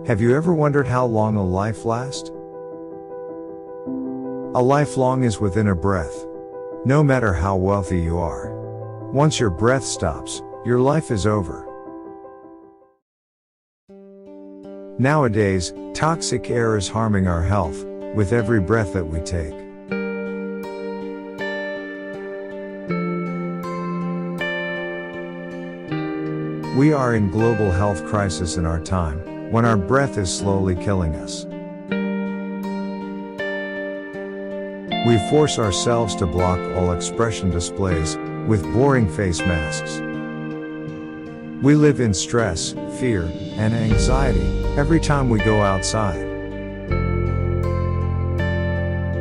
Have you ever wondered how long a life lasts? A life long is within a breath. No matter how wealthy you are. Once your breath stops, your life is over. Nowadays, toxic air is harming our health, with every breath that we take. We are in global health crisis in our time, when our breath is slowly killing us. We force ourselves to block all expression displays, with boring face masks. We live in stress, fear, and anxiety, every time we go outside.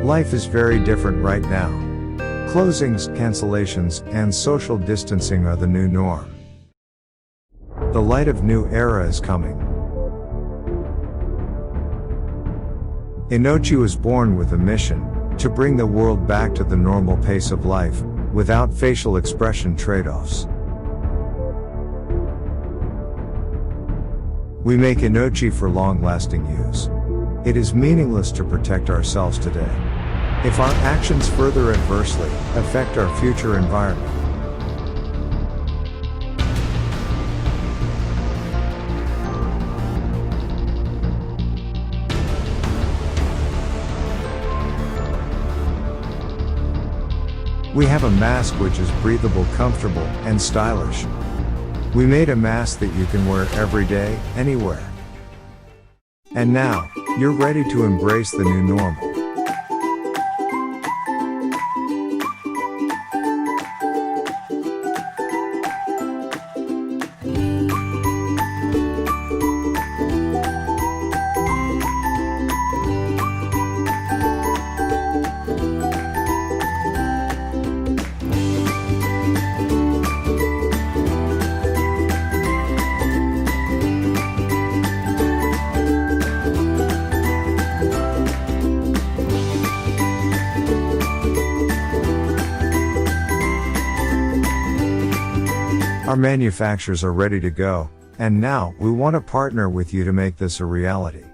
Life is very different right now. Closings, cancellations, and social distancing are the new norm. The light of new era is coming. Inochi was born with a mission, to bring the world back to the normal pace of life, without facial expression trade-offs. We make Inochi for long-lasting use. It is meaningless to protect ourselves today, if our actions further adversely affect our future environment. We have a mask which is breathable, comfortable, and stylish. We made a mask that you can wear every day, anywhere. And now, you're ready to embrace the new normal. Our manufacturers are ready to go, and now, we want to partner with you to make this a reality.